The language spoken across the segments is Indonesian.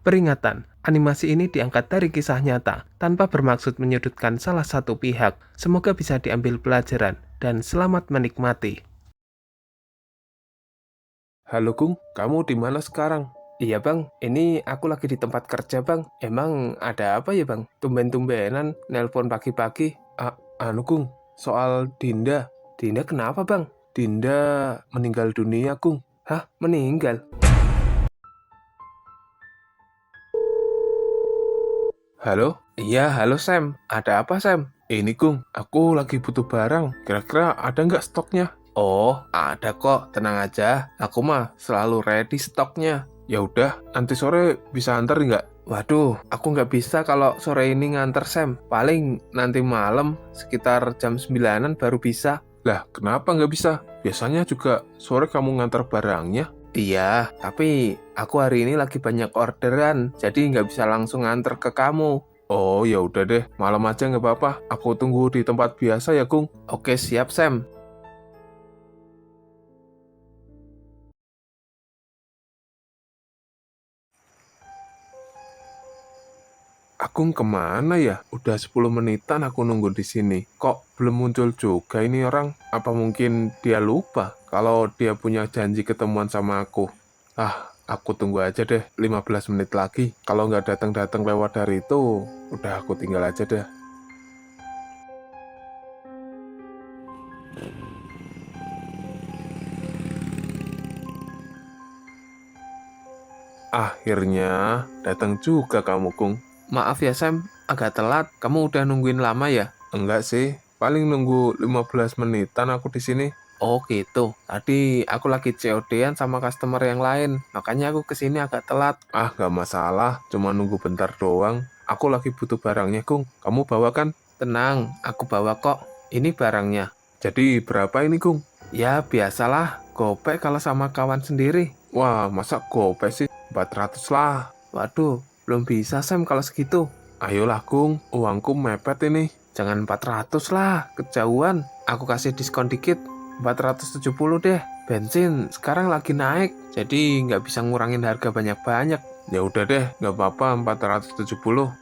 Peringatan, animasi ini diangkat dari kisah nyata, tanpa bermaksud menyudutkan salah satu pihak. Semoga bisa diambil pelajaran, dan selamat menikmati. Halo Gung, kamu di mana sekarang? Iya bang, ini aku lagi di tempat kerja bang. Emang ada apa ya bang? Tumben-tumbenan, nelpon pagi-pagi. Anu Gung, soal Dinda. Dinda kenapa bang? Dinda meninggal dunia Gung. Hah, meninggal? Halo? Iya, halo Sam. Ada apa Sam? Ini Gung, aku lagi butuh barang. Kira-kira ada nggak stoknya? Oh, ada kok. Tenang aja. Aku mah selalu ready stoknya. Ya udah, nanti sore bisa antar nggak? Waduh, aku nggak bisa kalau sore ini nganter Sam. Paling nanti malam sekitar jam 9-an baru bisa. Lah, kenapa nggak bisa? Biasanya juga sore kamu ngantar barangnya. Iya, tapi aku hari ini lagi banyak orderan, jadi nggak bisa langsung nganter ke kamu. Oh, ya udah deh, malam aja nggak apa-apa. Aku tunggu di tempat biasa ya Gung. Oke, siap Sam. Agung kemana ya? Udah 10 menitan aku nunggu di sini. Kok belum muncul juga ini orang? Apa mungkin dia lupa kalau dia punya janji ketemuan sama aku? Aku tunggu aja deh 15 menit lagi. Kalau nggak datang-datang lewat dari itu, udah aku tinggal aja deh. Akhirnya datang juga kamu, Kung. Maaf ya Sam, agak telat. Kamu udah nungguin lama ya? Enggak sih, paling nunggu 15 menitan aku di sini. Oh gitu. Tadi aku lagi COD-an sama customer yang lain, makanya aku kesini agak telat. Nggak masalah, cuma nunggu bentar doang. Aku lagi butuh barangnya, Kung. Kamu bawa kan? Tenang, aku bawa kok. Ini barangnya. Jadi berapa ini, Kung? Ya biasalah, gopek kalau sama kawan sendiri. Wah, masa gopay sih? 400 lah. Waduh, belum bisa Sam kalau segitu. Ayolah, Kung. Uangku mepet ini. Jangan 400 lah, kejauhan. Aku kasih diskon dikit, 470 deh. Bensin sekarang lagi naik, jadi nggak bisa ngurangin harga banyak-banyak. Ya udah deh, nggak apa-apa 470.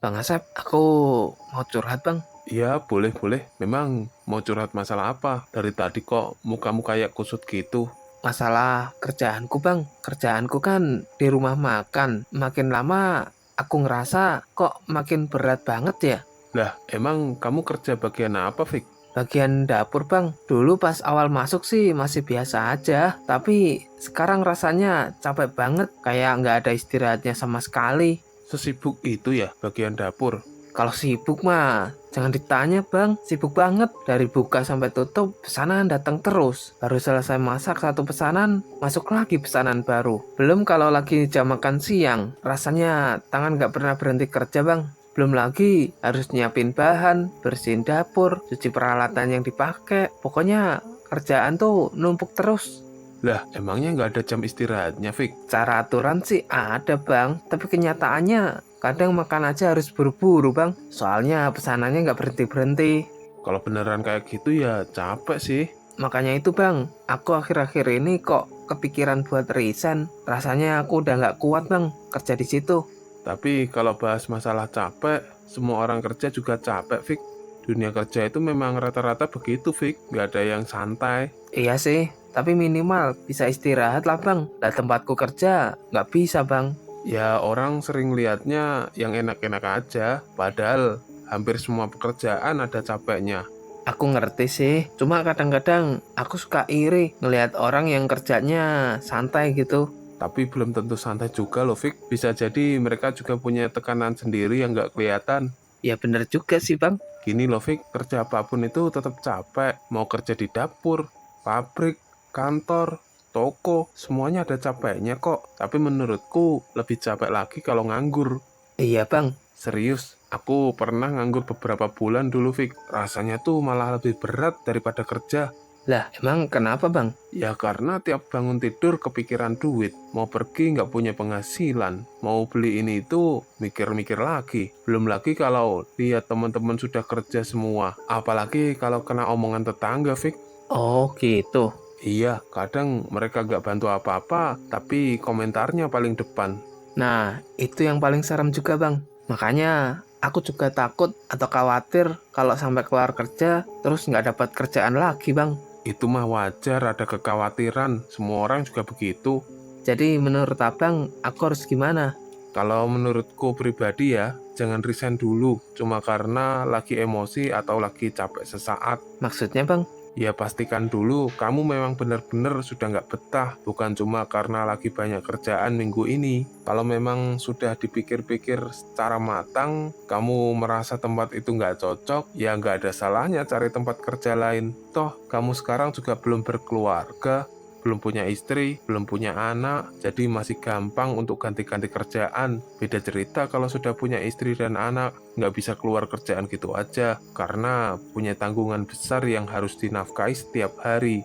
Bang Asep, aku mau curhat bang. Iya, boleh-boleh. Memang mau curhat masalah apa? Dari tadi kok mukamu kayak kusut gitu. Masalah kerjaanku bang. Kerjaanku kan di rumah makan. Makin lama aku ngerasa kok makin berat banget ya. Lah, emang kamu kerja bagian apa, Fik? Bagian dapur bang, dulu pas awal masuk sih masih biasa aja. Tapi sekarang rasanya capek banget, kayak nggak ada istirahatnya sama sekali. Sesibuk itu ya bagian dapur. Kalau sibuk mah, jangan ditanya bang, sibuk banget. Dari buka sampai tutup, pesanan datang terus. Baru selesai masak satu pesanan, masuk lagi pesanan baru. Belum kalau lagi jam makan siang, rasanya tangan nggak pernah berhenti kerja bang. Belum lagi harus nyiapin bahan, bersihin dapur, cuci peralatan yang dipakai. Pokoknya kerjaan tuh numpuk terus. Lah, emangnya nggak ada jam istirahatnya, Fik? Cara aturan sih ada bang, tapi kenyataannya kadang makan aja harus buru-buru bang. Soalnya pesanannya nggak berhenti-berhenti. Kalau beneran kayak gitu ya capek sih. Makanya itu bang, aku akhir-akhir ini kok kepikiran buat resign. Rasanya aku udah nggak kuat bang kerja di situ. Tapi kalau bahas masalah capek, semua orang kerja juga capek, Fik. Dunia kerja itu memang rata-rata begitu, Fik. Nggak ada yang santai. Iya sih, tapi minimal bisa istirahat lah bang. Lah tempatku kerja nggak bisa bang. Ya orang sering lihatnya yang enak-enak aja, padahal hampir semua pekerjaan ada capeknya. Aku ngerti sih, cuma kadang-kadang aku suka iri ngelihat orang yang kerjanya santai gitu. Tapi belum tentu santai juga loh, Fik. Bisa jadi mereka juga punya tekanan sendiri yang nggak kelihatan. Ya bener juga sih bang. Gini loh, Fik, kerja apapun itu tetap capek. Mau kerja di dapur, pabrik, kantor, toko, semuanya ada capeknya kok. Tapi menurutku lebih capek lagi kalau nganggur. Iya bang. Serius, aku pernah nganggur beberapa bulan dulu, Fik. Rasanya tuh malah lebih berat daripada kerja. Lah emang kenapa bang? Ya karena tiap bangun tidur kepikiran duit. Mau pergi nggak punya penghasilan. Mau beli ini itu mikir-mikir lagi. Belum lagi kalau lihat teman-teman sudah kerja semua. Apalagi kalau kena omongan tetangga, Fik. Oh gitu. Iya, kadang mereka nggak bantu apa-apa, tapi komentarnya paling depan. Nah, itu yang paling serem juga bang. Makanya aku juga takut atau khawatir kalau sampai keluar kerja terus nggak dapat kerjaan lagi bang. Itu mah wajar, ada kekhawatiran. Semua orang juga begitu. Jadi menurut abang aku harus gimana? Kalau menurutku pribadi ya, jangan resign dulu. Cuma karena lagi emosi atau lagi capek sesaat. Maksudnya bang? Ya pastikan dulu kamu memang benar-benar sudah nggak betah, bukan cuma karena lagi banyak kerjaan minggu ini. Kalau memang sudah dipikir-pikir secara matang, kamu merasa tempat itu nggak cocok, ya nggak ada salahnya cari tempat kerja lain. Toh, kamu sekarang juga belum berkeluarga, belum punya istri, belum punya anak, jadi masih gampang untuk ganti-ganti kerjaan. Beda cerita kalau sudah punya istri dan anak, nggak bisa keluar kerjaan gitu aja, karena punya tanggungan besar yang harus dinafkahi setiap hari.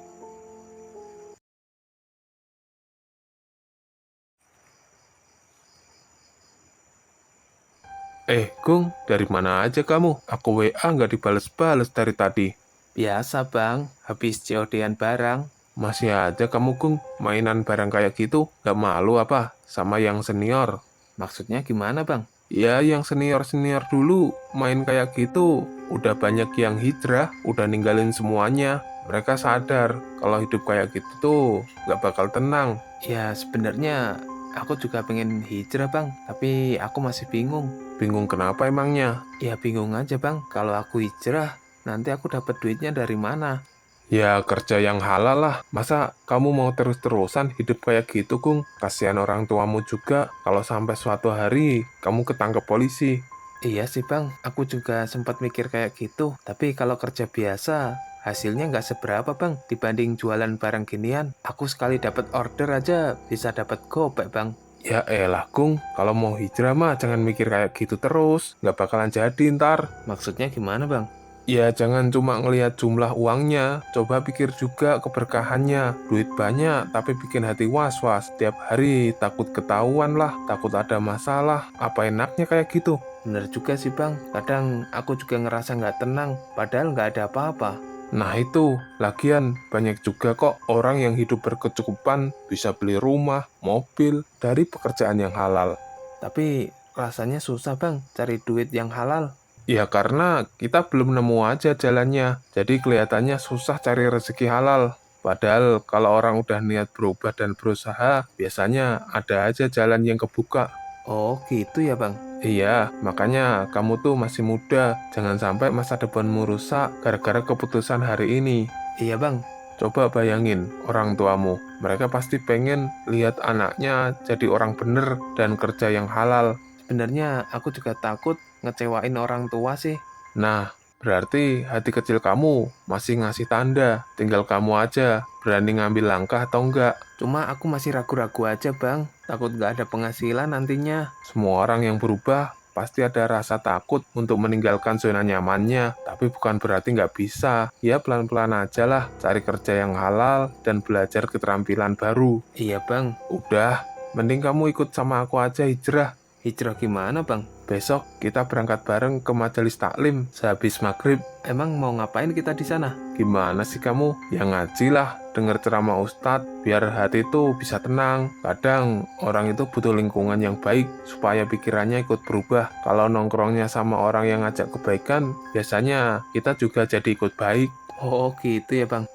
Gung, dari mana aja kamu? Aku WA nggak dibales-bales dari tadi. Biasa bang, habis COD-an barang. Masih aja kamu, Gung, mainan barang kayak gitu? Nggak malu apa? Sama yang senior. Maksudnya gimana bang? Ya, yang senior-senior dulu main kayak gitu. Udah banyak yang hijrah, udah ninggalin semuanya. Mereka sadar kalau hidup kayak gitu tuh nggak bakal tenang. Ya sebenarnya aku juga pengen hijrah bang, tapi aku masih bingung. Bingung kenapa emangnya? Ya bingung aja bang, kalau aku hijrah, nanti aku dapat duitnya dari mana? Ya kerja yang halal lah. Masa kamu mau terus-terusan hidup kayak gitu, Gung? Kasihan orang tuamu juga kalau sampai suatu hari kamu ketangkep polisi. Iya sih bang, aku juga sempat mikir kayak gitu. Tapi kalau kerja biasa, hasilnya nggak seberapa bang dibanding jualan barang ginian. Aku sekali dapat order aja bisa dapat gopek bang. Ya elah, Gung. Kalau mau hijrah mah jangan mikir kayak gitu terus. Nggak bakalan jadi ntar. Maksudnya gimana bang? Ya jangan cuma ngelihat jumlah uangnya, coba pikir juga keberkahannya. Duit banyak tapi bikin hati was-was. Tiap hari takut ketahuan lah, takut ada masalah. Apa enaknya kayak gitu? Bener juga sih bang, kadang aku juga ngerasa nggak tenang, padahal nggak ada apa-apa. Nah itu, lagian banyak juga kok orang yang hidup berkecukupan bisa beli rumah, mobil dari pekerjaan yang halal. Tapi rasanya susah bang cari duit yang halal. Ya karena kita belum nemu aja jalannya, jadi kelihatannya susah cari rezeki halal. Padahal kalau orang udah niat berubah dan berusaha, biasanya ada aja jalan yang kebuka. Oh gitu ya bang. Iya, makanya kamu tuh masih muda, jangan sampai masa depanmu rusak gara-gara keputusan hari ini. Iya bang, Coba bayangin orang tuamu, mereka pasti pengen lihat anaknya jadi orang bener dan kerja yang halal. sebenarnya aku juga takut ngecewain orang tua sih. Nah, berarti hati kecil kamu masih ngasih tanda, tinggal kamu aja berani ngambil langkah atau enggak. Cuma aku masih ragu-ragu aja bang, takut nggak ada penghasilan nantinya. Semua orang yang berubah pasti ada rasa takut untuk meninggalkan zona nyamannya, tapi bukan berarti nggak bisa. Ya pelan-pelan aja lah, cari kerja yang halal dan belajar keterampilan baru. Iya bang, Udah, mending kamu ikut sama aku aja hijrah. hijrah gimana bang? Besok kita berangkat bareng ke majelis taklim sehabis maghrib. Emang mau ngapain kita di sana? Gimana sih kamu? Ya ngaji lah, denger ceramah ustadz, biar hati itu bisa tenang. Kadang orang itu butuh lingkungan yang baik supaya pikirannya ikut berubah. Kalau nongkrongnya sama orang yang ngajak kebaikan, biasanya kita juga jadi ikut baik. Oh gitu ya bang.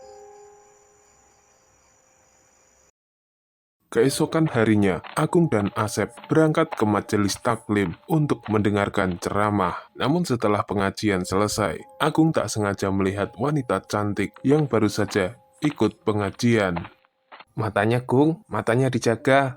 Keesokan harinya, Agung dan Asep berangkat ke majelis taklim untuk mendengarkan ceramah. Namun setelah pengajian selesai, Agung tak sengaja melihat wanita cantik yang baru saja ikut pengajian. Matanya Gung, matanya dijaga.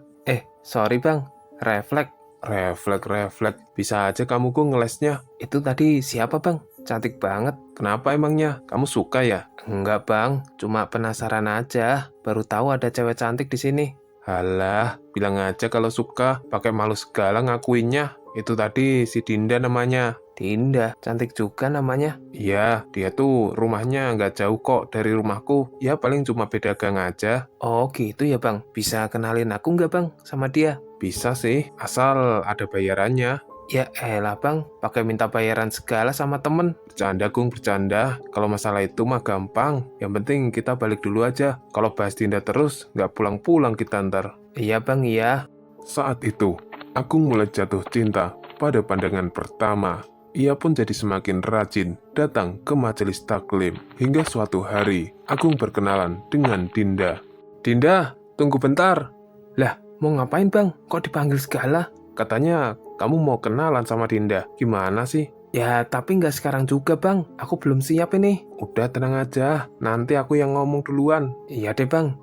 Sorry bang, refleks. Refleks, bisa aja kamu Gung ngelesnya. Itu tadi siapa bang? Cantik banget. Kenapa emangnya? Kamu suka ya? Enggak bang, cuma penasaran aja. Baru tahu ada cewek cantik di sini. Halah, bilang aja kalau suka, pakai malu segala ngakuinnya. Itu tadi si Dinda namanya. Dinda, cantik juga namanya. Iya, dia tuh rumahnya nggak jauh kok dari rumahku. Ya paling cuma beda gang aja. Oh gitu ya bang, bisa kenalin aku nggak bang sama dia? Bisa sih, asal ada bayarannya. Ya elah bang, pakai minta bayaran segala sama temen. Bercanda, Gung, bercanda. Kalau masalah itu mah gampang. Yang penting kita balik dulu aja. Kalau bahas Dinda terus, nggak pulang-pulang kita ntar. Iya bang, iya. Saat itu, Agung mulai jatuh cinta pada pandangan pertama. Ia pun jadi semakin rajin datang ke majelis taklim. Hingga suatu hari, Agung berkenalan dengan Dinda. Dinda, tunggu bentar. Lah, mau ngapain bang? Kok dipanggil segala? Katanya kamu mau kenalan sama Dinda. Gimana sih? Ya, tapi nggak sekarang juga bang. Aku belum siap ini. Udah tenang aja, nanti aku yang ngomong duluan. Iya deh bang.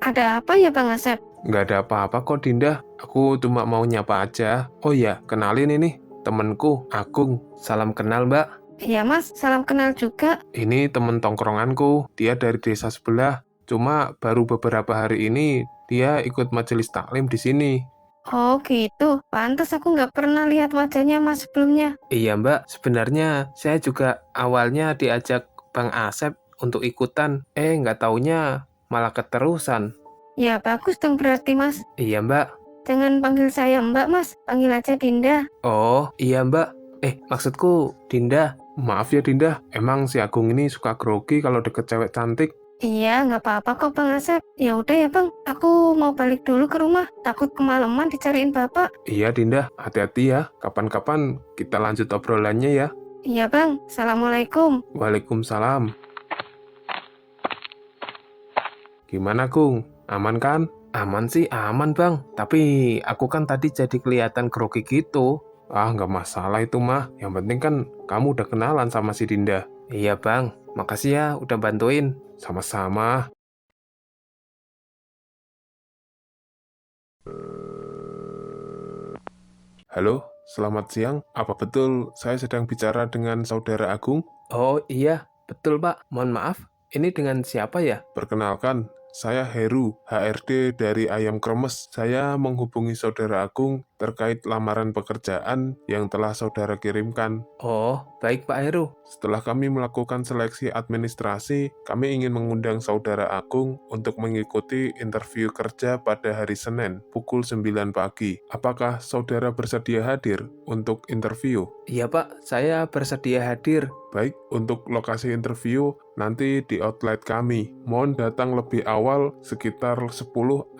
Ada apa ya Bang Asep? Nggak ada apa-apa kok Dinda, aku cuma mau nyapa aja. Oh iya, kenalin ini, temenku, Agung. Salam kenal mbak. Iya Mas, salam kenal juga. Ini temen tongkronganku, dia dari desa sebelah. Cuma baru beberapa hari ini, dia ikut majelis taklim di sini. Oh gitu, pantas aku nggak pernah lihat wajahnya Mas sebelumnya. Iya mbak, sebenarnya saya juga awalnya diajak Bang Asep untuk ikutan. Nggak taunya malah keterusan. Ya bagus dong berarti Mas. Iya mbak. Jangan panggil saya Mbak Mas, panggil aja Dinda. Oh iya mbak. Maksudku Dinda. Maaf ya Dinda, emang si Agung ini suka grogi kalau deket cewek cantik. Iya, nggak apa-apa kok Bang Asep. Ya udah ya Bang, aku mau balik dulu ke rumah. Takut kemalaman dicariin Bapak. Iya Dinda, hati-hati ya, kapan-kapan kita lanjut obrolannya ya. Iya Bang, Assalamualaikum. Waalaikumsalam. Gimana Gung, aman kan? Aman sih aman bang. Tapi aku kan tadi jadi kelihatan grogi gitu. Ah, nggak masalah itu mah. Yang penting kan kamu udah kenalan sama si Dinda. Iya bang, makasih ya udah bantuin. Sama-sama. Halo, selamat siang. Apa betul saya sedang bicara dengan saudara Agung? Oh iya, betul pak. Mohon maaf, ini dengan siapa ya? Perkenalkan, saya Heru, HRD dari Ayam Kremes. Saya menghubungi saudara Agung terkait lamaran pekerjaan yang telah saudara kirimkan. Oh, baik Pak Heru. Setelah kami melakukan seleksi administrasi, kami ingin mengundang saudara Agung untuk mengikuti interview kerja pada hari Senin, pukul 9 pagi. Apakah saudara bersedia hadir untuk interview? Iya Pak, saya bersedia hadir. Baik, untuk lokasi interview nanti di outlet kami. Mohon datang lebih awal sekitar 10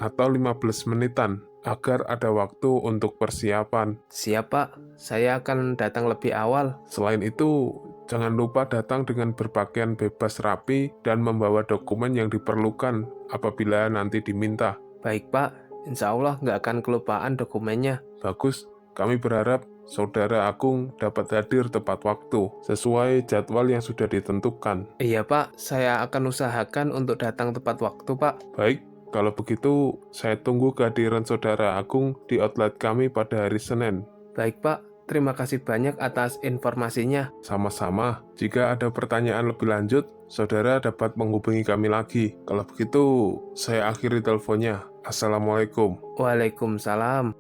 atau 15 menitan agar ada waktu untuk persiapan. Siap Pak, saya akan datang lebih awal. Selain itu, jangan lupa datang dengan berpakaian bebas rapi dan membawa dokumen yang diperlukan apabila nanti diminta. Baik Pak, insya Allah nggak akan kelupaan dokumennya. Bagus, kami berharap saudara Agung dapat hadir tepat waktu, sesuai jadwal yang sudah ditentukan. Iya Pak, saya akan usahakan untuk datang tepat waktu Pak. Baik, kalau begitu saya tunggu kehadiran saudara Agung di outlet kami pada hari Senin. Baik Pak, terima kasih banyak atas informasinya. Sama-sama, jika ada pertanyaan lebih lanjut, saudara dapat menghubungi kami lagi. Kalau begitu, saya akhiri teleponnya. Assalamualaikum. Waalaikumsalam.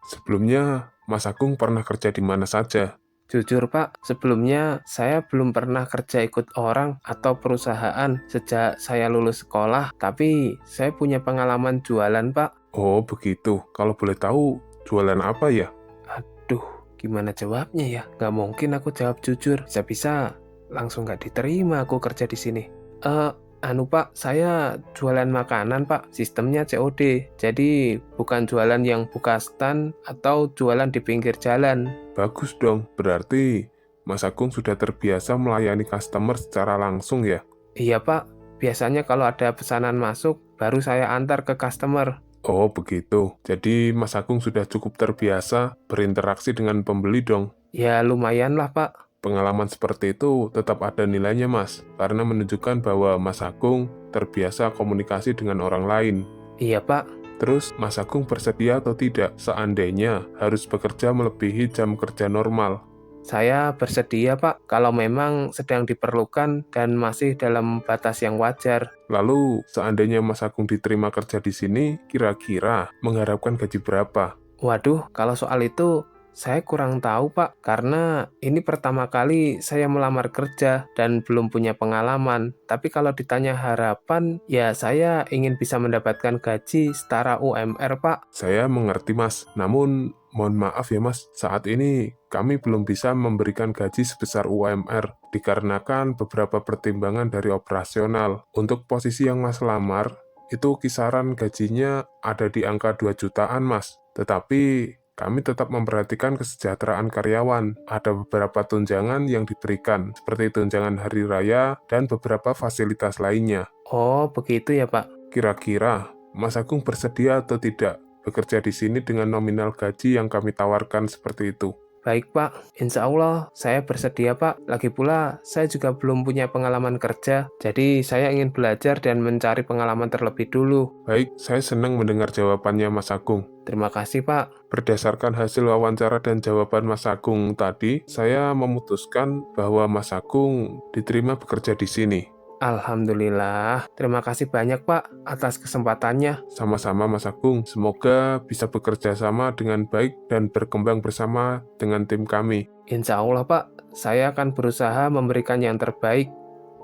Sebelumnya, Mas Agung pernah kerja di mana saja? Jujur Pak, sebelumnya saya belum pernah kerja ikut orang atau perusahaan sejak saya lulus sekolah, tapi saya punya pengalaman jualan Pak. Oh, begitu. Kalau boleh tahu, jualan apa ya? Aduh, gimana jawabnya ya? Nggak mungkin aku jawab jujur, bisa-bisa langsung nggak diterima aku kerja di sini. Pak, saya jualan makanan Pak, sistemnya COD, jadi bukan jualan yang buka stand atau jualan di pinggir jalan. Bagus dong, berarti Mas Agung sudah terbiasa melayani customer secara langsung ya? Iya Pak, biasanya kalau ada pesanan masuk, baru saya antar ke customer. Oh, begitu. Jadi Mas Agung sudah cukup terbiasa berinteraksi dengan pembeli dong. Ya lumayan lah Pak. Pengalaman seperti itu tetap ada nilainya Mas, karena menunjukkan bahwa Mas Agung terbiasa komunikasi dengan orang lain. Iya Pak. Terus Mas Agung bersedia atau tidak seandainya harus bekerja melebihi jam kerja normal? Saya bersedia Pak, kalau memang sedang diperlukan dan masih dalam batas yang wajar. Lalu seandainya Mas Agung diterima kerja di sini, kira-kira mengharapkan gaji berapa? Waduh, kalau soal itu Saya kurang tahu Pak, karena ini pertama kali saya melamar kerja dan belum punya pengalaman. Tapi kalau ditanya harapan, ya saya ingin bisa mendapatkan gaji setara UMR Pak. Saya mengerti Mas, namun mohon maaf ya Mas, saat ini kami belum bisa memberikan gaji sebesar UMR dikarenakan beberapa pertimbangan dari operasional. Untuk posisi yang Mas lamar, itu kisaran gajinya ada di angka 2 jutaan Mas. Tetapi kami tetap memperhatikan kesejahteraan karyawan. Ada beberapa tunjangan yang diberikan, seperti tunjangan hari raya dan beberapa fasilitas lainnya. Oh, begitu ya Pak. Kira-kira Mas Agung bersedia atau tidak bekerja di sini dengan nominal gaji yang kami tawarkan seperti itu? Baik Pak, insya Allah saya bersedia Pak. Lagi pula saya juga belum punya pengalaman kerja, jadi saya ingin belajar dan mencari pengalaman terlebih dulu. Baik, saya senang mendengar jawabannya Mas Agung. Terima kasih Pak. Berdasarkan hasil wawancara dan jawaban Mas Agung tadi, saya memutuskan bahwa Mas Agung diterima bekerja di sini. Alhamdulillah, terima kasih banyak Pak atas kesempatannya. Sama-sama Mas Agung, semoga bisa bekerja sama dengan baik dan berkembang bersama dengan tim kami. Insya Allah Pak, saya akan berusaha memberikan yang terbaik.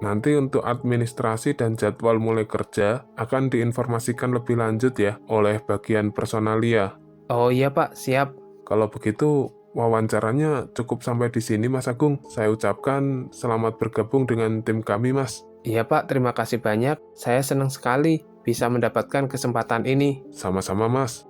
Nanti untuk administrasi dan jadwal mulai kerja akan diinformasikan lebih lanjut ya oleh bagian personalia. Oh iya Pak, siap. Kalau begitu, wawancaranya cukup sampai di sini Mas Agung. Saya ucapkan selamat bergabung dengan tim kami Mas. Iya Pak, terima kasih banyak. Saya senang sekali bisa mendapatkan kesempatan ini. Sama-sama Mas.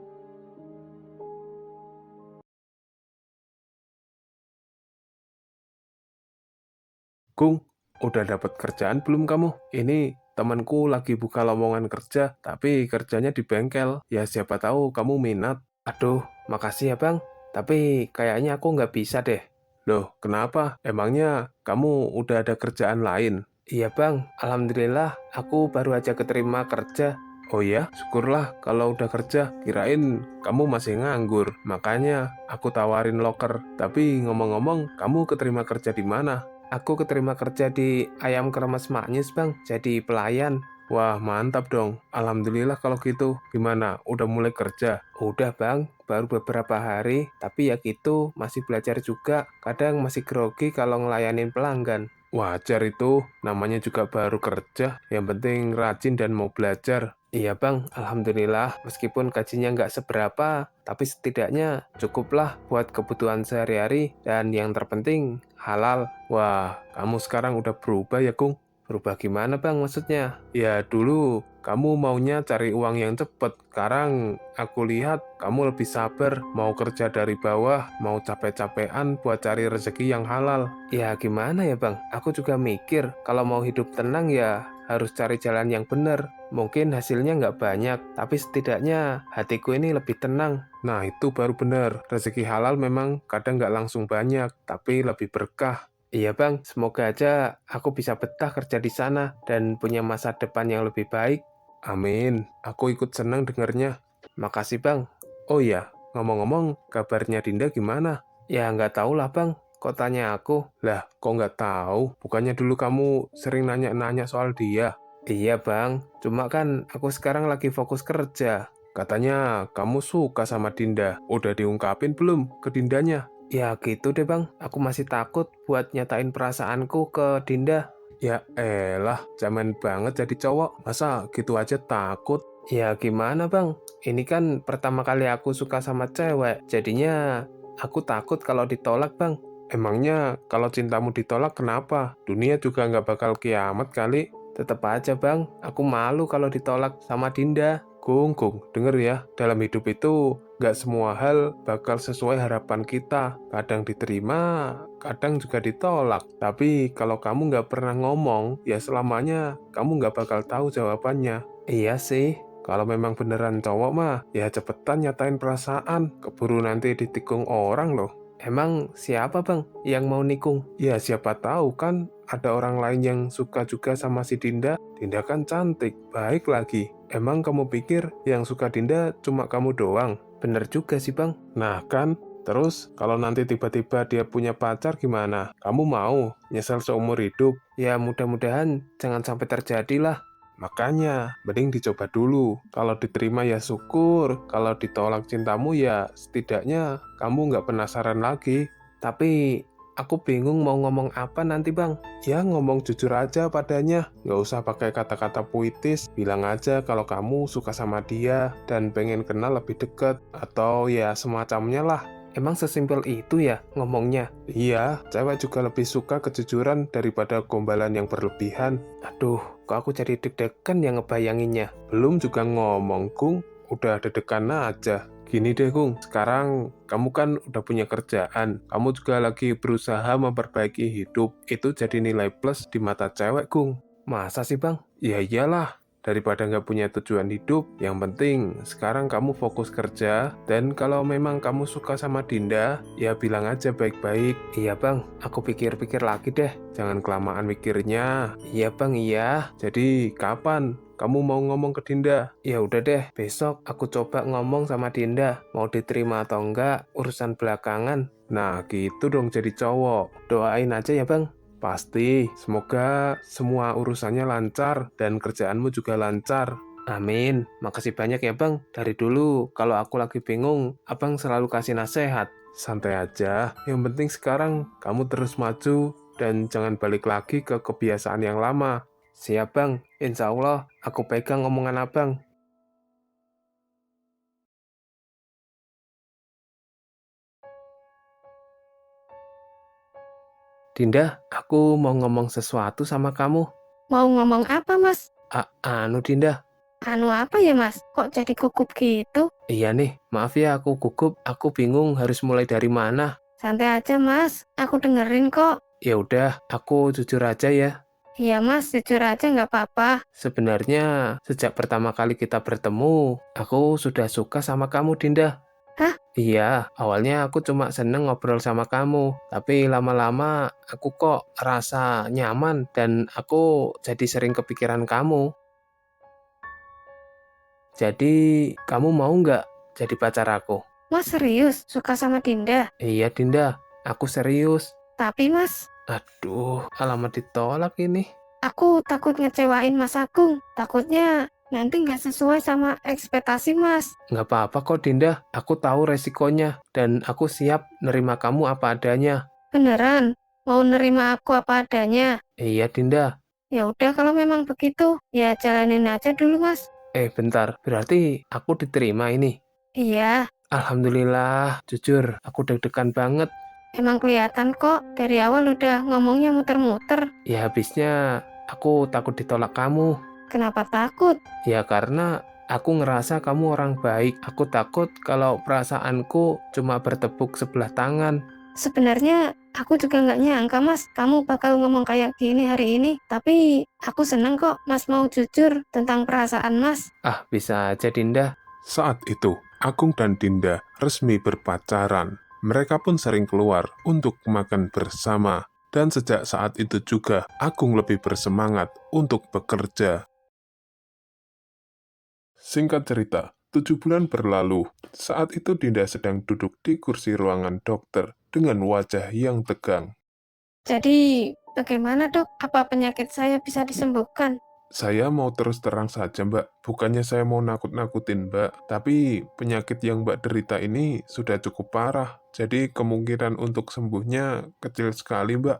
Gung, udah dapat kerjaan belum kamu? Ini temanku lagi buka lowongan kerja, tapi kerjanya di bengkel. Ya siapa tahu kamu minat. Aduh, makasih ya Bang. Tapi kayaknya aku nggak bisa deh. Loh, kenapa? Emangnya kamu udah ada kerjaan lain? Iya Bang, Alhamdulillah aku baru aja keterima kerja. Oh ya, syukurlah kalau udah kerja. Kirain kamu masih nganggur. Makanya aku tawarin loker. Tapi ngomong-ngomong, kamu keterima kerja di mana? Aku keterima kerja di Ayam Kremes Maknyus Bang, jadi pelayan. Wah, mantap dong. Alhamdulillah kalau gitu. Gimana? Udah mulai kerja? Udah bang, baru beberapa hari. Tapi ya gitu, masih belajar juga. Kadang masih grogi kalau ngelayanin pelanggan. Wajar itu, namanya juga baru kerja. Yang penting rajin dan mau belajar. Iya bang, Alhamdulillah. Meskipun gajinya nggak seberapa, tapi setidaknya cukuplah buat kebutuhan sehari-hari. Dan yang terpenting, halal. Wah, kamu sekarang udah berubah ya Kung? Berubah gimana bang maksudnya? Ya dulu kamu maunya cari uang yang cepet. Sekarang aku lihat kamu lebih sabar. Mau kerja dari bawah, mau capek-capean buat cari rezeki yang halal. Ya gimana ya bang? Aku juga mikir kalau mau hidup tenang ya harus cari jalan yang benar. Mungkin hasilnya nggak banyak, tapi setidaknya hatiku ini lebih tenang. Nah itu baru benar. Rezeki halal memang kadang nggak langsung banyak, tapi lebih berkah. Iya bang, semoga aja aku bisa betah kerja di sana dan punya masa depan yang lebih baik. Amin, aku ikut senang dengarnya. Makasih bang. Oh iya, ngomong-ngomong, kabarnya Dinda gimana? Ya nggak tahu lah bang, kok tanya aku? Lah, kok nggak tahu? Bukannya dulu kamu sering nanya-nanya soal dia? Iya bang, cuma kan aku sekarang lagi fokus kerja. Katanya kamu suka sama Dinda. Udah diungkapin belum ke Dindanya? Ya gitu deh bang, aku masih takut buat nyatain perasaanku ke Dinda. Ya elah, zaman banget jadi cowok, masa gitu aja takut? Ya gimana bang, ini kan pertama kali aku suka sama cewek, jadinya aku takut kalau ditolak bang. Emangnya kalau cintamu ditolak kenapa? Dunia juga nggak bakal kiamat kali. Tetep aja bang, aku malu kalau ditolak sama Dinda. Kung, denger ya, dalam hidup itu nggak semua hal bakal sesuai harapan kita. Kadang diterima, kadang juga ditolak. Tapi kalau kamu nggak pernah ngomong, ya selamanya kamu nggak bakal tahu jawabannya. Iya sih, kalau memang beneran cowok mah, ya cepetan nyatain perasaan. Keburu nanti ditikung orang loh. Emang siapa bang yang mau nikung? Ya siapa tahu kan ada orang lain yang suka juga sama si Dinda. Dinda kan cantik, baik lagi. Emang kamu pikir yang suka Dinda cuma kamu doang? Bener juga sih bang. Nah kan, terus kalau nanti tiba-tiba dia punya pacar gimana? Kamu mau nyesel seumur hidup? Ya mudah-mudahan jangan sampai terjadi lah. Makanya, mending dicoba dulu. Kalau diterima ya syukur, kalau ditolak cintamu ya setidaknya kamu nggak penasaran lagi. Tapi aku bingung mau ngomong apa nanti bang. Ya ngomong jujur aja padanya, nggak usah pakai kata-kata puitis. Bilang aja kalau kamu suka sama dia dan pengen kenal lebih dekat, atau ya semacamnya lah. Emang sesimpel itu ya ngomongnya? Iya, cewek juga lebih suka kejujuran daripada gombalan yang berlebihan. Aduh, kok aku jadi deg-degan ya ngebayanginnya. Belum juga ngomong, Kung. Udah deg-degan aja. Gini deh, Kung. Sekarang kamu kan udah punya kerjaan. Kamu juga lagi berusaha memperbaiki hidup. Itu jadi nilai plus di mata cewek, Kung. Masa sih bang? Ya iyalah. Daripada nggak punya tujuan hidup, yang penting sekarang kamu fokus kerja, dan kalau memang kamu suka sama Dinda, ya bilang aja baik-baik. Iya bang, aku pikir-pikir lagi deh. Jangan kelamaan mikirnya. Iya bang, iya. Jadi, kapan kamu mau ngomong ke Dinda? Ya udah deh, besok aku coba ngomong sama Dinda. Mau diterima atau enggak, urusan belakangan. Nah, gitu dong jadi cowok. Doain aja ya bang. Pasti, semoga semua urusannya lancar dan kerjaanmu juga lancar. Amin, makasih banyak ya bang. Dari dulu, kalau aku lagi bingung, abang selalu kasih nasihat. Santai aja, yang penting sekarang kamu terus maju dan jangan balik lagi ke kebiasaan yang lama. Siap bang, insya Allah aku pegang omongan abang. Dinda, aku mau ngomong sesuatu sama kamu. Mau ngomong apa, Mas? Anu Dinda, Anu apa ya, Mas? Kok jadi gugup gitu? iya nih, maaf ya aku gugup, aku bingung harus mulai dari mana. Santai aja, Mas. Aku dengerin kok. Ya udah, aku jujur aja ya. Iya, Mas. Jujur aja nggak apa-apa. Sebenarnya, sejak pertama kali kita bertemu, aku sudah suka sama kamu, Dinda. Hah? Iya, awalnya aku cuma seneng ngobrol sama kamu, tapi lama-lama aku kok rasa nyaman dan aku jadi sering kepikiran kamu. Jadi, kamu mau nggak jadi pacar aku? Mas serius suka sama Dinda? Iya, Dinda, aku serius. Tapi, Mas, Aduh, alamat ditolak ini. aku takut ngecewain Mas Agung. Takutnya nanti nggak sesuai sama ekspektasi Mas. Nggak apa-apa kok, Dinda. Aku tahu resikonya, dan aku siap nerima kamu apa adanya. Beneran? Mau nerima aku apa adanya? Iya, Dinda. Ya udah kalau memang begitu, ya jalanin aja dulu, Mas. Bentar. Berarti aku diterima ini. Iya, Alhamdulillah, jujur, aku deg-degan banget. emang kelihatan kok. Dari awal udah ngomongnya muter-muter. Ya habisnya aku takut ditolak kamu. Kenapa takut? Ya karena aku ngerasa kamu orang baik. Aku takut kalau perasaanku cuma bertepuk sebelah tangan. Sebenarnya aku juga nggak nyangka, Mas, kamu bakal ngomong kayak gini hari ini. Tapi aku seneng kok Mas mau jujur tentang perasaan Mas. Ah, bisa aja, Dinda. Saat itu, Agung dan Dinda resmi berpacaran. Mereka pun sering keluar untuk makan bersama. Dan sejak saat itu juga, Agung lebih bersemangat untuk bekerja. Singkat cerita, 7 bulan berlalu. Saat itu Dinda sedang duduk di kursi ruangan dokter dengan wajah yang tegang. Jadi, bagaimana dok? Apa penyakit saya bisa disembuhkan? Saya mau terus terang saja, Mbak. Bukannya saya mau nakut-nakutin, Mbak. Tapi penyakit yang Mbak derita ini sudah cukup parah. Jadi kemungkinan untuk sembuhnya kecil sekali, Mbak.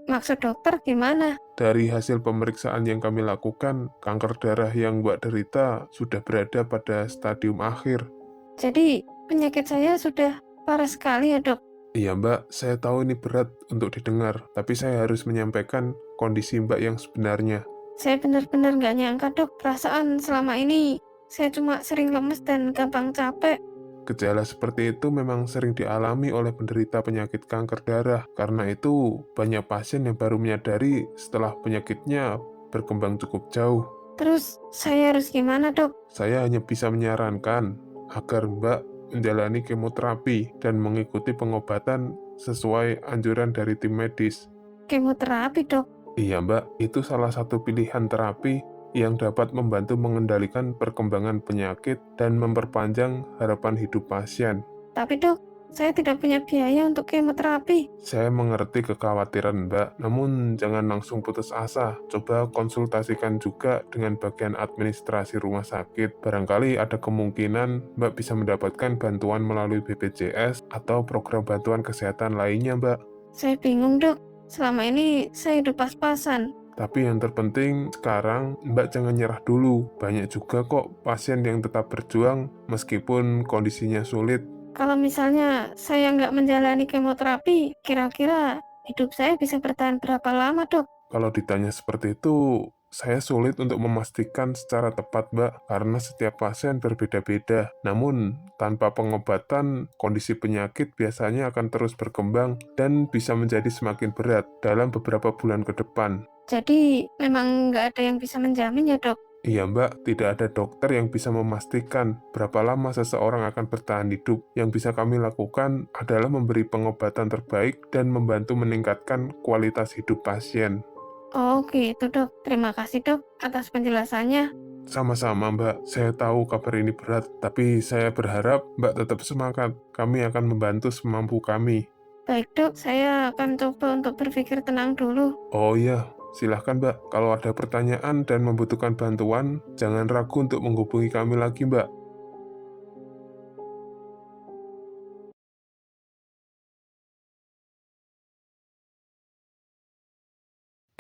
Maksud dokter gimana? Dari hasil pemeriksaan yang kami lakukan, kanker darah yang Mbak derita sudah berada pada stadium akhir. Jadi, penyakit saya sudah parah sekali ya dok? Iya, Mbak. Saya tahu ini berat untuk didengar. Tapi saya harus menyampaikan kondisi Mbak yang sebenarnya. Saya benar-benar nggak nyangka dok, perasaan selama ini saya cuma sering lemes dan gampang capek. Gejala seperti itu memang sering dialami oleh penderita penyakit kanker darah. Karena itu, banyak pasien yang baru menyadari setelah penyakitnya berkembang cukup jauh. Terus saya harus gimana dok? Saya hanya bisa menyarankan agar Mbak menjalani kemoterapi dan mengikuti pengobatan sesuai anjuran dari tim medis. Kemoterapi dok? Iya, Mbak, itu salah satu pilihan terapi yang dapat membantu mengendalikan perkembangan penyakit dan memperpanjang harapan hidup pasien. Tapi dok, saya tidak punya biaya untuk kemoterapi. Saya mengerti kekhawatiran Mbak, namun jangan langsung putus asa. Coba konsultasikan juga dengan bagian administrasi rumah sakit. Barangkali ada kemungkinan Mbak bisa mendapatkan bantuan melalui BPJS atau program bantuan kesehatan lainnya, Mbak. Saya bingung, Dok. Selama ini saya hidup pas-pasan. Tapi yang terpenting sekarang Mbak jangan nyerah dulu. Banyak juga kok pasien yang tetap berjuang meskipun kondisinya sulit. Kalau misalnya saya nggak menjalani kemoterapi, kira-kira hidup saya bisa bertahan berapa lama, Dok? Kalau ditanya seperti itu, saya sulit untuk memastikan secara tepat, Mbak, karena setiap pasien berbeda-beda. Namun, tanpa pengobatan, kondisi penyakit biasanya akan terus berkembang dan bisa menjadi semakin berat dalam beberapa bulan ke depan. Jadi memang nggak ada yang bisa menjamin ya, Dok? Iya Mbak, tidak ada dokter yang bisa memastikan berapa lama seseorang akan bertahan hidup. Yang bisa kami lakukan adalah memberi pengobatan terbaik dan membantu meningkatkan kualitas hidup pasien. Oh gitu, Dok. Terima kasih, Dok, atas penjelasannya. Sama-sama Mbak, saya tahu kabar ini berat, tapi saya berharap Mbak tetap semangat. Kami akan membantu semampu kami. Baik, Dok, saya akan coba untuk berpikir tenang dulu. Oh iya, silahkan Mbak. Kalau ada pertanyaan dan membutuhkan bantuan, jangan ragu untuk menghubungi kami lagi Mbak.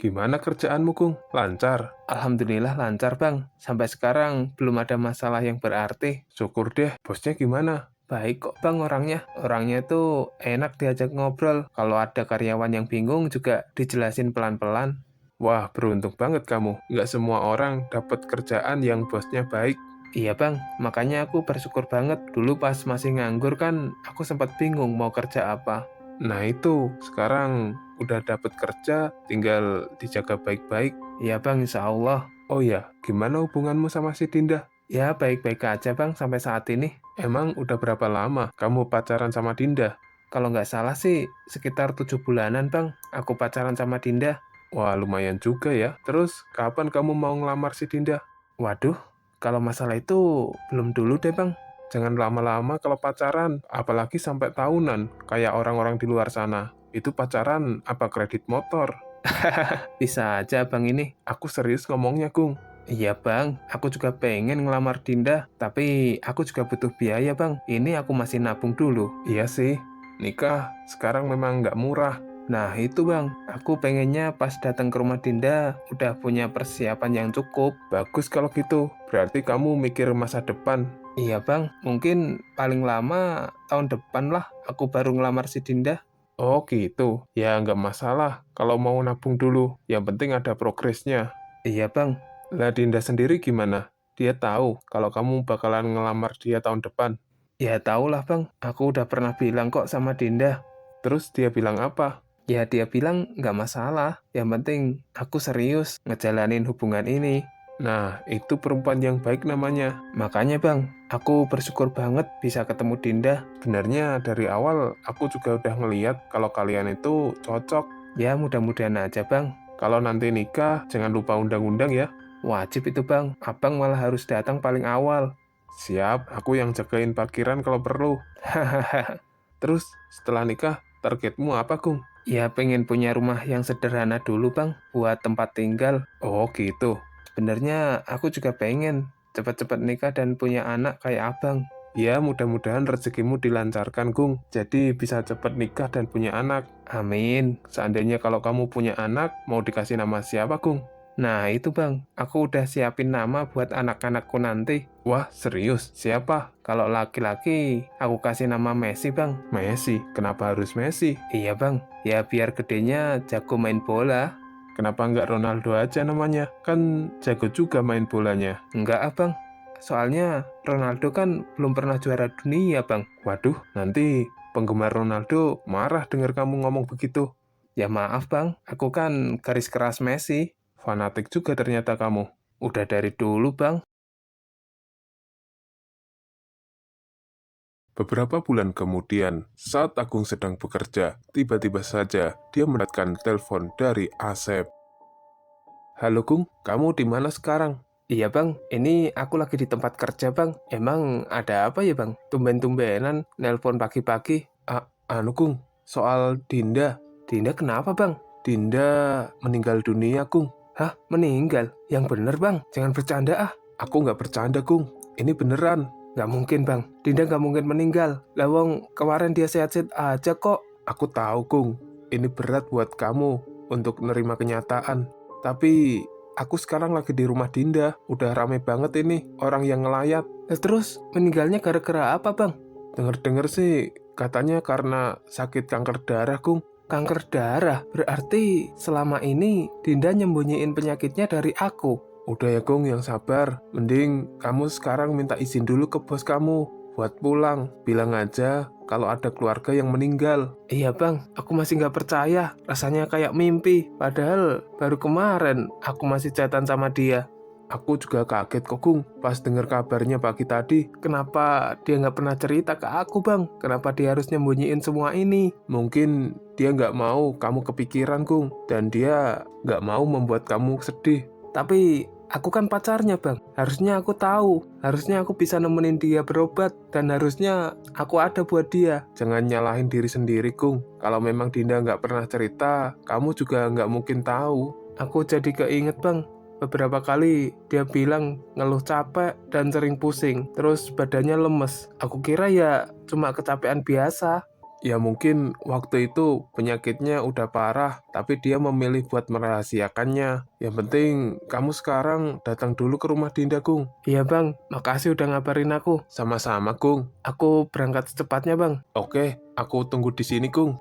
Gimana kerjaanmu, Kung? Lancar? Alhamdulillah lancar bang. Sampai sekarang belum ada masalah yang berarti. Syukur deh. Bosnya gimana? Baik kok bang orangnya. Orangnya tuh enak diajak ngobrol. Kalau ada karyawan yang bingung juga dijelasin pelan-pelan. Wah, beruntung banget kamu. Nggak semua orang dapat kerjaan yang bosnya baik. Iya bang, makanya aku bersyukur banget. Dulu pas masih nganggur kan, aku sempat bingung mau kerja apa. Nah itu, sekarang udah dapat kerja, tinggal dijaga baik-baik. Iya bang, insya Allah. Oh ya, gimana hubunganmu sama si Dinda? Ya baik-baik aja bang sampai saat ini. Emang udah berapa lama kamu pacaran sama Dinda? Kalau nggak salah sih sekitar 7 bulanan bang, aku pacaran sama Dinda. Wah, lumayan juga ya. Terus, kapan kamu mau ngelamar si Dinda? Waduh, kalau masalah itu belum dulu deh bang. Jangan lama-lama kalau pacaran, apalagi sampai tahunan, kayak orang-orang di luar sana. Itu pacaran apa kredit motor? Bisa aja bang ini. Aku serius ngomongnya, Gung. Iya bang, aku juga pengen ngelamar Dinda, tapi aku juga butuh biaya bang. Ini aku masih nabung dulu. Iya sih, nikah sekarang memang nggak murah. Nah itu bang, aku pengennya pas datang ke rumah Dinda udah punya persiapan yang cukup. Bagus kalau gitu, berarti kamu mikir masa depan. Iya bang, mungkin paling lama tahun depan lah aku baru ngelamar si Dinda. Oh gitu, ya nggak masalah kalau mau nabung dulu. Yang penting ada progresnya. Iya bang, Lah Dinda sendiri gimana? Dia tahu kalau kamu bakalan ngelamar dia tahun depan. ya tau lah bang, aku udah pernah bilang kok sama Dinda. Terus dia bilang apa? Ya dia bilang nggak masalah, yang penting aku serius ngejalanin hubungan ini. Nah, itu perempuan yang baik namanya. Makanya bang, aku bersyukur banget bisa ketemu Dinda. Sebenarnya dari awal aku juga udah ngeliat kalau kalian itu cocok. Ya mudah-mudahan aja bang. Kalau nanti nikah, jangan lupa undang-undang ya. Wajib itu bang, abang malah harus datang paling awal. Siap, aku yang jagain parkiran kalau perlu. Hahaha. Terus, setelah nikah, targetmu apa, Gung? Ya pengen punya rumah yang sederhana dulu bang, buat tempat tinggal. Oh gitu. Sebenarnya aku juga pengen cepat-cepat nikah dan punya anak kayak abang. Ya, mudah-mudahan rezekimu dilancarkan, Gung. Jadi bisa cepat nikah dan punya anak. Amin. Seandainya kalau kamu punya anak, mau dikasih nama siapa, Gung? Nah itu bang, aku udah siapin nama buat anak-anakku nanti. Wah, serius? Siapa? Kalau laki-laki, aku kasih nama Messi bang. Messi. Kenapa harus Messi? Iya bang, ya biar gedenya jago main bola. Kenapa nggak Ronaldo aja namanya? Kan jago juga main bolanya. Enggak abang, soalnya Ronaldo kan belum pernah juara dunia bang. Waduh, nanti penggemar Ronaldo marah dengar kamu ngomong begitu. Ya maaf bang, aku kan garis keras Messi. Fanatik juga ternyata kamu. Udah dari dulu bang. Beberapa bulan kemudian, saat Agung sedang bekerja, tiba-tiba saja dia mendapatkan telepon dari Asep. Halo Gung, kamu di mana sekarang? Iya bang, ini aku lagi di tempat kerja bang. Emang ada apa ya bang? Tumben-tumbenan, nelpon pagi-pagi. Anu Kung, soal Dinda. Dinda kenapa bang? Dinda meninggal dunia Kung. Hah, meninggal? Yang bener bang, jangan bercanda ah. Aku nggak bercanda Kung, ini beneran. Nggak mungkin bang, Dinda nggak mungkin meninggal. Lawang kemarin dia sehat-sehat aja kok. Aku tahu Kung, ini berat buat kamu untuk nerima kenyataan. Tapi aku sekarang lagi di rumah Dinda, udah rame banget ini orang yang ngelayat. Terus meninggalnya gara-gara apa bang? Dengar-dengar sih katanya karena sakit kanker darah Kung. Kanker darah? Berarti selama ini Dinda nyembunyiin penyakitnya dari aku. Udah ya Kung, yang sabar. Mending kamu sekarang minta izin dulu ke bos kamu buat pulang. Bilang aja kalau ada keluarga yang meninggal. Iya bang, aku masih nggak percaya. Rasanya kayak mimpi. Padahal baru kemarin aku masih chatan sama dia. Aku juga kaget kok Kung pas dengar kabarnya pagi tadi. Kenapa dia nggak pernah cerita ke aku bang? Kenapa dia harus nyembunyiin semua ini? Mungkin dia nggak mau kamu kepikiran Kung. Dan dia nggak mau membuat kamu sedih. Tapi aku kan pacarnya bang. Harusnya aku tahu. Harusnya aku bisa nemenin dia berobat. Dan harusnya aku ada buat dia. Jangan nyalahin diri sendiri Kung. Kalau memang Dinda nggak pernah cerita, kamu juga nggak mungkin tahu. Aku jadi keinget bang. Beberapa kali dia bilang ngeluh capek dan sering pusing, terus badannya lemes. Aku kira ya cuma kecapean biasa. Ya mungkin waktu itu penyakitnya udah parah, tapi dia memilih buat merahasiakannya. Yang penting kamu sekarang datang dulu ke rumah Dinda Kung. Iya bang, makasih udah ngabarin aku. Sama-sama Kung. Aku berangkat secepatnya bang. Oke, aku tunggu di sini Kung.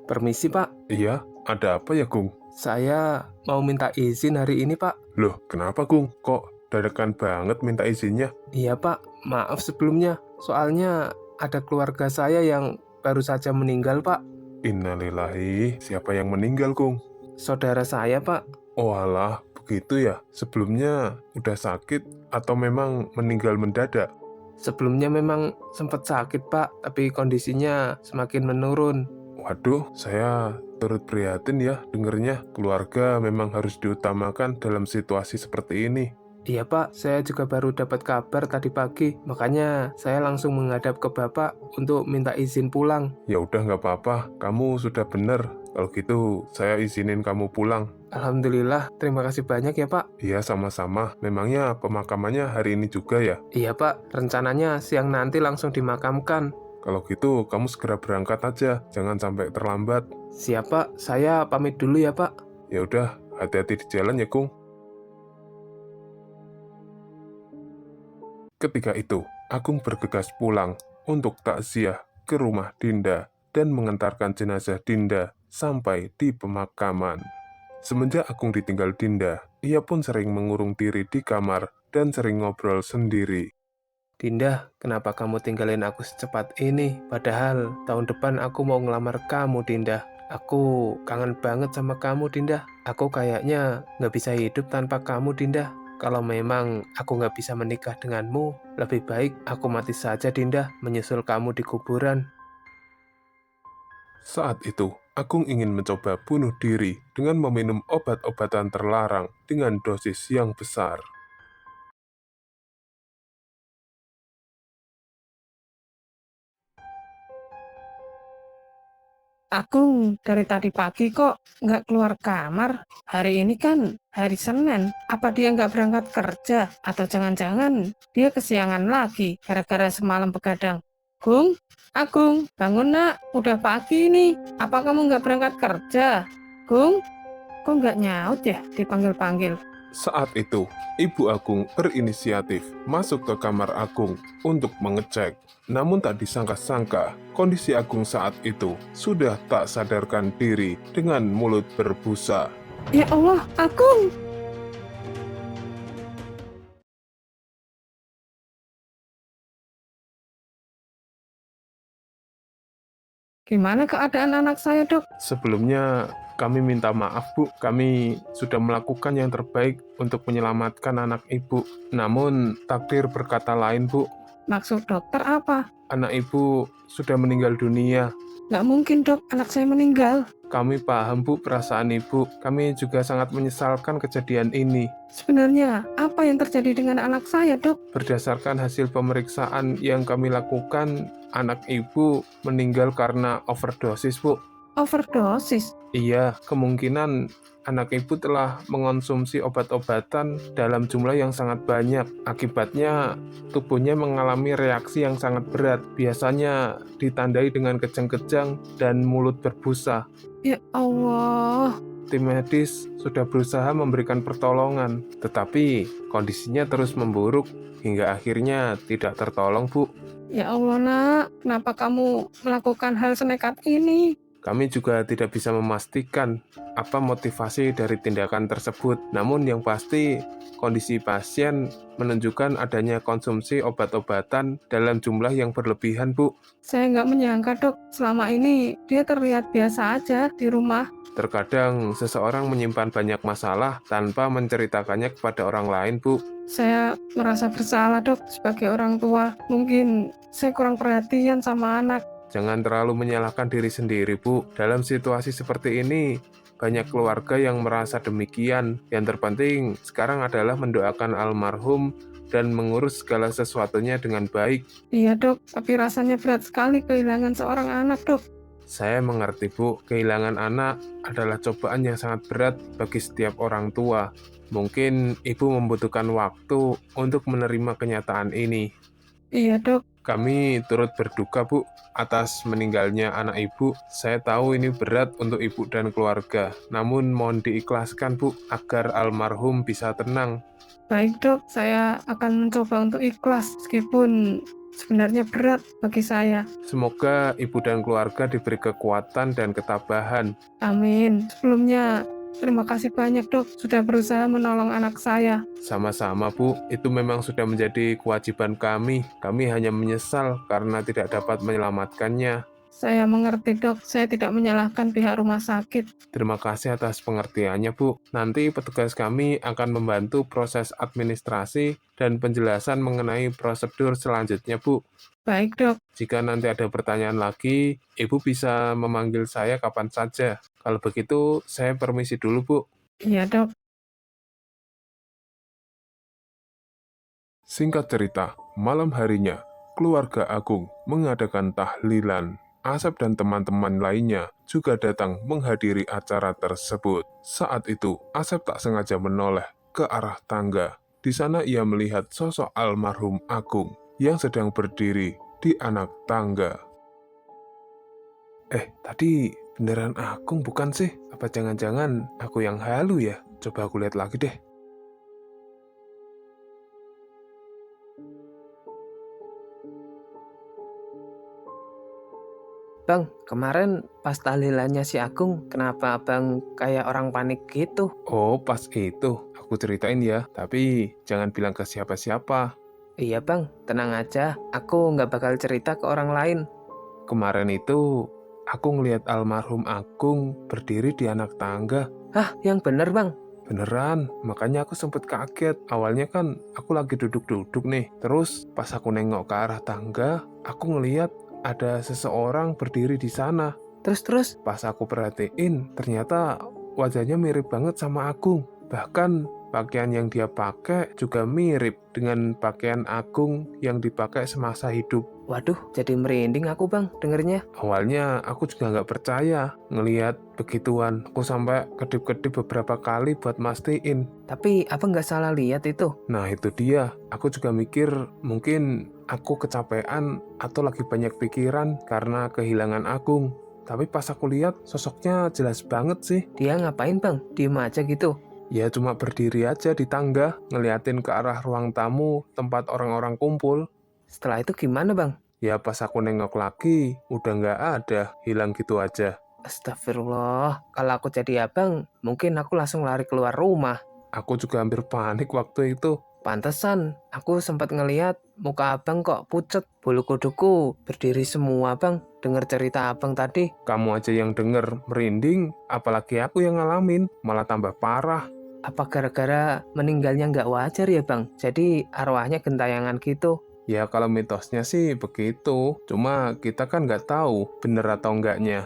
Permisi pak, Iya, ada apa ya Kung? saya mau minta izin hari ini pak. Loh, kenapa Kung? Kok dadakan banget minta izinnya? Iya pak, maaf sebelumnya. Soalnya ada keluarga saya yang baru saja meninggal pak. Innalillahi, siapa yang meninggal Kung? Saudara saya pak. Oh alah, begitu ya? Sebelumnya udah sakit atau memang meninggal mendadak? Sebelumnya memang sempat sakit pak, tapi kondisinya semakin menurun. Waduh, saya turut prihatin ya dengernya. Keluarga memang harus diutamakan dalam situasi seperti ini. Iya pak, saya juga baru dapat kabar tadi pagi, makanya saya langsung menghadap ke bapak untuk minta izin pulang. Ya udah nggak apa-apa, kamu sudah benar. Kalau gitu, saya izinin kamu pulang. Alhamdulillah, terima kasih banyak ya pak. Iya, sama-sama. Memangnya pemakamannya hari ini juga ya? Iya pak, rencananya siang nanti langsung dimakamkan. Kalau gitu, kamu segera berangkat aja, jangan sampai terlambat. Siap pak, saya pamit dulu ya pak. Ya udah, hati-hati di jalan ya, Kung. Ketika itu, Agung bergegas pulang untuk takziah ke rumah Dinda dan mengantarkan jenazah Dinda sampai di pemakaman. Semenjak Agung ditinggal Dinda, ia pun sering mengurung diri di kamar dan sering ngobrol sendiri. Dinda, kenapa kamu tinggalin aku secepat ini? Padahal tahun depan aku mau ngelamar kamu, Dinda. Aku kangen banget sama kamu, Dinda. Aku kayaknya nggak bisa hidup tanpa kamu, Dinda. Kalau memang aku nggak bisa menikah denganmu, lebih baik aku mati saja, Dinda, menyusul kamu di kuburan. Saat itu, Agung ingin mencoba bunuh diri dengan meminum obat-obatan terlarang dengan dosis yang besar. Aku dari tadi pagi kok nggak keluar kamar. Hari ini kan hari Senin. Apa dia nggak berangkat kerja? Atau jangan-jangan dia kesiangan lagi gara-gara semalam begadang? Gung, Agung, bangun nak. Udah pagi nih. Apa kamu nggak berangkat kerja? Gung, kok nggak nyaut ya dipanggil-panggil? Saat itu, Ibu Agung berinisiatif masuk ke kamar Agung untuk mengecek. Namun tak disangka-sangka, kondisi Agung saat itu sudah tak sadarkan diri dengan mulut berbusa. Ya Allah, Agung! Gimana keadaan anak saya, Dok? Sebelumnya, kami minta maaf, Bu. Kami sudah melakukan yang terbaik untuk menyelamatkan anak Ibu. Namun, takdir berkata lain, Bu. Maksud dokter apa? Anak ibu sudah meninggal dunia. Nggak mungkin dok, anak saya meninggal. Kami paham Bu perasaan ibu. Kami juga sangat menyesalkan kejadian ini. Sebenarnya apa yang terjadi dengan anak saya dok? Berdasarkan hasil pemeriksaan yang kami lakukan, anak ibu meninggal karena overdosis Bu. Overdosis. Iya, kemungkinan anak ibu telah mengonsumsi obat-obatan dalam jumlah yang sangat banyak. Akibatnya, tubuhnya mengalami reaksi yang sangat berat. Biasanya ditandai dengan kejang-kejang dan mulut berbusa. Ya Allah. Tim medis sudah berusaha memberikan pertolongan, tetapi kondisinya terus memburuk hingga akhirnya tidak tertolong, Bu. Ya Allah nak, kenapa kamu melakukan hal senekat ini? Kami juga tidak bisa memastikan apa motivasi dari tindakan tersebut. Namun yang pasti, kondisi pasien menunjukkan adanya konsumsi obat-obatan dalam jumlah yang berlebihan, Bu. Saya nggak menyangka dok, selama ini dia terlihat biasa aja di rumah. Terkadang seseorang menyimpan banyak masalah tanpa menceritakannya kepada orang lain, Bu. Saya merasa bersalah dok, sebagai orang tua. Mungkin saya kurang perhatian sama anak. Jangan terlalu menyalahkan diri sendiri, Bu. Dalam situasi seperti ini, banyak keluarga yang merasa demikian. Yang terpenting sekarang adalah mendoakan almarhum dan mengurus segala sesuatunya dengan baik. Iya dok, tapi rasanya berat sekali kehilangan seorang anak dok. Saya mengerti, Bu. Kehilangan anak adalah cobaan yang sangat berat bagi setiap orang tua. Mungkin ibu membutuhkan waktu untuk menerima kenyataan ini. Iya dok, Kami turut berduka, Bu, atas meninggalnya anak ibu. Saya tahu ini berat untuk ibu dan keluarga. Namun mohon diikhlaskan, Bu, agar almarhum bisa tenang. baik dok, saya akan mencoba untuk ikhlas meskipun sebenarnya berat bagi saya. Semoga ibu dan keluarga diberi kekuatan dan ketabahan. Amin. Sebelumnya, terima kasih banyak dok, sudah berusaha menolong anak saya. Sama-sama, Bu. Itu memang sudah menjadi kewajiban kami. Kami hanya menyesal karena tidak dapat menyelamatkannya. Saya mengerti dok, saya tidak menyalahkan pihak rumah sakit. Terima kasih atas pengertiannya, Bu. Nanti petugas kami akan membantu proses administrasi dan penjelasan mengenai prosedur selanjutnya, Bu. Baik dok, Jika nanti ada pertanyaan lagi, Ibu bisa memanggil saya kapan saja. Kalau begitu, saya permisi dulu, Bu. iya dok. Singkat cerita, malam harinya, keluarga Agung mengadakan tahlilan. Asep dan teman-teman lainnya juga datang menghadiri acara tersebut. Saat itu, Asep tak sengaja menoleh ke arah tangga. Di sana ia melihat sosok almarhum Agung yang sedang berdiri di anak tangga. Tadi beneran Agung bukan sih? Apa jangan-jangan aku yang halu ya? Coba aku lihat lagi deh. Bang, kemarin pas tahlilannya si Agung, kenapa abang kayak orang panik gitu? Oh, pas itu. Aku ceritain ya, tapi jangan bilang ke siapa-siapa. Iya bang, tenang aja, aku nggak bakal cerita ke orang lain. Kemarin itu, aku ngelihat almarhum Agung berdiri di anak tangga. Hah, yang bener bang? Beneran, makanya aku sempet kaget. Awalnya kan aku lagi duduk-duduk nih. Terus pas aku nengok ke arah tangga, aku ngelihat ada seseorang berdiri di sana. Terus? Pas aku perhatiin, ternyata wajahnya mirip banget sama Agung. Bahkan pakaian yang dia pakai juga mirip dengan pakaian Agung yang dipakai semasa hidup. Waduh, jadi merinding aku bang dengernya. Awalnya aku juga nggak percaya ngelihat begituan. Aku sampai kedip-kedip beberapa kali buat mastiin. Tapi abang nggak salah lihat itu. Nah itu dia, aku juga mikir mungkin aku kecapean atau lagi banyak pikiran karena kehilangan Agung. Tapi pas aku lihat sosoknya jelas banget sih. Dia ngapain bang? Diem aja gitu. Ya cuma berdiri aja di tangga, ngeliatin ke arah ruang tamu tempat orang-orang kumpul. Setelah itu gimana bang? Ya pas aku nengok lagi, udah nggak ada, hilang gitu aja. Astagfirullah, kalau aku jadi abang, mungkin aku langsung lari keluar rumah. Aku juga hampir panik waktu itu. Pantesan, aku sempat ngeliat muka abang kok pucet. Bulu kuduku berdiri semua bang, denger cerita abang tadi. Kamu aja yang denger merinding, apalagi aku yang ngalamin, malah tambah parah. Apa gara-gara meninggalnya nggak wajar ya bang? Jadi arwahnya gentayangan gitu. Ya kalau mitosnya sih begitu, cuma kita kan nggak tahu bener atau enggaknya.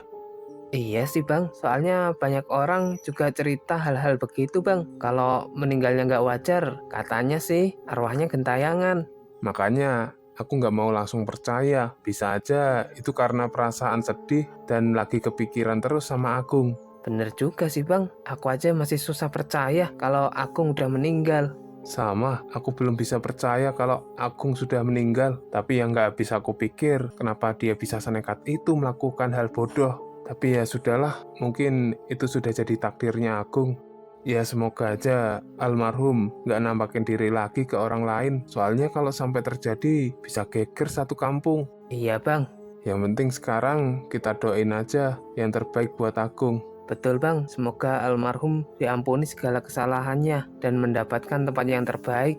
Iya sih bang, soalnya banyak orang juga cerita hal-hal begitu bang. Kalau meninggalnya nggak wajar, katanya sih arwahnya gentayangan. Makanya aku nggak mau langsung percaya, bisa aja itu karena perasaan sedih dan lagi kepikiran terus sama Agung. Bener juga sih bang, aku aja masih susah percaya kalau Agung udah meninggal. Sama, aku belum bisa percaya kalau Agung sudah meninggal. Tapi yang nggak bisa aku pikir, kenapa dia bisa senekat itu melakukan hal bodoh. Tapi ya sudahlah, mungkin itu sudah jadi takdirnya Agung. Ya semoga aja almarhum nggak nampakin diri lagi ke orang lain. Soalnya kalau sampai terjadi, bisa geger satu kampung. Iya bang, Yang penting sekarang kita doain aja yang terbaik buat Agung. betul bang, semoga almarhum diampuni segala kesalahannya dan mendapatkan tempat yang terbaik.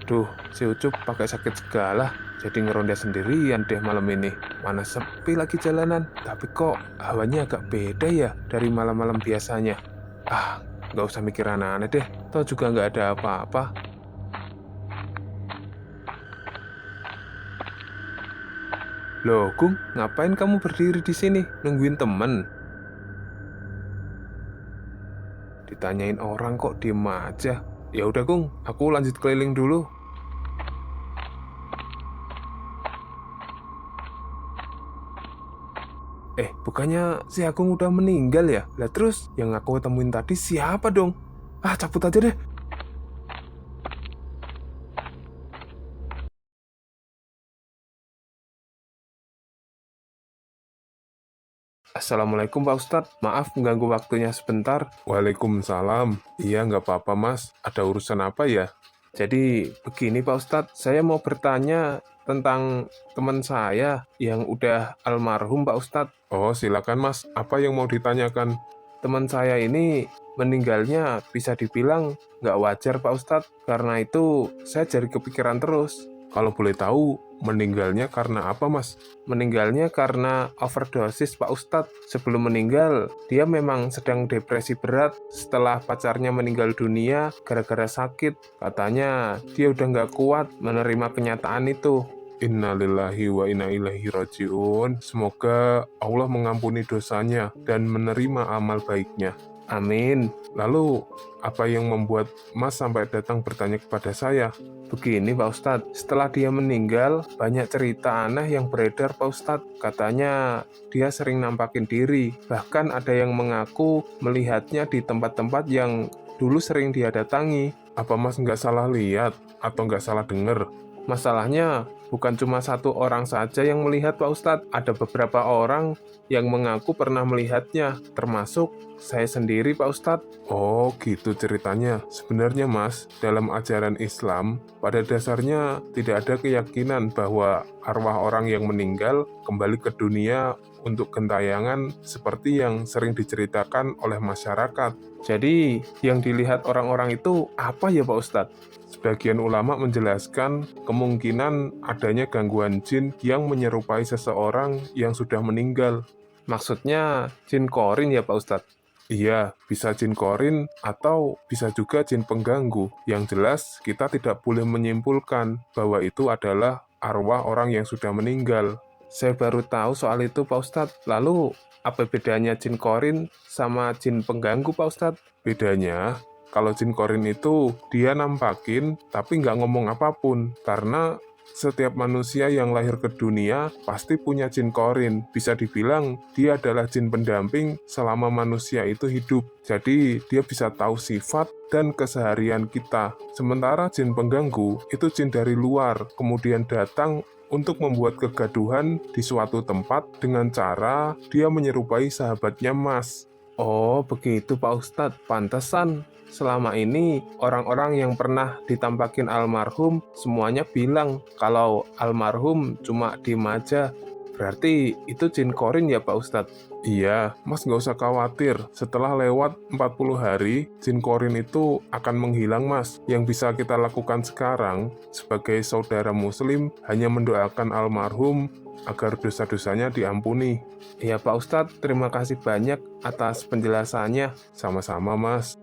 Duh, si Ucup pakai sakit segala, jadi ngeronda sendirian deh malam ini. Mana sepi lagi jalanan, tapi kok hawanya agak beda ya dari malam-malam biasanya. Ah, nggak usah mikir aneh-aneh deh, toh juga nggak ada apa-apa. Loh, Gung, ngapain kamu berdiri di sini nungguin temen? Ditanyain orang kok diem aja. Ya udah, Gung, aku lanjut keliling dulu. Bukannya si Agung udah meninggal ya? Lah terus yang aku temuin tadi siapa dong? Ah, cabut aja deh. Assalamualaikum Pak Ustadz, maaf mengganggu waktunya sebentar. Waalaikumsalam. Iya nggak apa-apa Mas, ada urusan apa ya? Jadi begini Pak Ustadz, saya mau bertanya tentang teman saya yang udah almarhum Pak Ustadz. Oh silakan Mas, apa yang mau ditanyakan? Teman saya ini meninggalnya bisa dibilang nggak wajar Pak Ustadz. Karena itu saya jadi kepikiran terus. Kalau boleh tahu, meninggalnya karena apa Mas? Meninggalnya karena overdosis Pak Ustadz. Sebelum meninggal, dia memang sedang depresi berat setelah pacarnya meninggal dunia gara-gara sakit. Katanya dia udah nggak kuat menerima kenyataan itu. Innalillahi wa inna ilaihi rajiun. Semoga Allah mengampuni dosanya dan menerima amal baiknya. Amin. Lalu, apa yang membuat Mas sampai datang bertanya kepada saya? Begini Pak Ustadz, setelah dia meninggal, banyak cerita aneh yang beredar Pak Ustadz. Katanya dia sering nampakin diri, bahkan ada yang mengaku melihatnya di tempat-tempat yang dulu sering dia datangi. Apa Mas nggak salah lihat atau nggak salah dengar? Masalahnya, bukan cuma satu orang saja yang melihat Pak Ustadz, ada beberapa orang yang mengaku pernah melihatnya, termasuk saya sendiri Pak Ustadz. Oh gitu ceritanya. Sebenarnya Mas, dalam ajaran Islam, pada dasarnya tidak ada keyakinan bahwa arwah orang yang meninggal kembali ke dunia untuk gentayangan seperti yang sering diceritakan oleh masyarakat. Jadi, yang dilihat orang-orang itu apa ya Pak Ustadz? Sebagian ulama menjelaskan kemungkinan adanya gangguan jin yang menyerupai seseorang yang sudah meninggal. Maksudnya jin korin ya Pak Ustadz? Iya, bisa jin korin atau bisa juga jin pengganggu. Yang jelas, kita tidak boleh menyimpulkan bahwa itu adalah arwah orang yang sudah meninggal. Saya baru tahu soal itu Pak Ustadz. Lalu, apa bedanya jin korin sama jin pengganggu Pak Ustadz? Bedanya, kalau jin korin itu dia nampakin tapi nggak ngomong apapun. Karena setiap manusia yang lahir ke dunia pasti punya jin korin. Bisa dibilang dia adalah jin pendamping selama manusia itu hidup. Jadi dia bisa tahu sifat dan keseharian kita. Sementara jin pengganggu itu jin dari luar, kemudian datang untuk membuat kegaduhan di suatu tempat dengan cara dia menyerupai sahabatnya Mas. Oh begitu Pak Ustadz, pantesan selama ini orang-orang yang pernah ditampakin almarhum semuanya bilang kalau almarhum cuma diem aja. Berarti itu jin korin ya Pak Ustadz? Iya, Mas nggak usah khawatir. Setelah lewat 40 hari, jin korin itu akan menghilang Mas. Yang bisa kita lakukan sekarang sebagai saudara muslim hanya mendoakan almarhum agar dosa-dosanya diampuni. Ya Pak Ustadz, terima kasih banyak atas penjelasannya. Sama-sama Mas.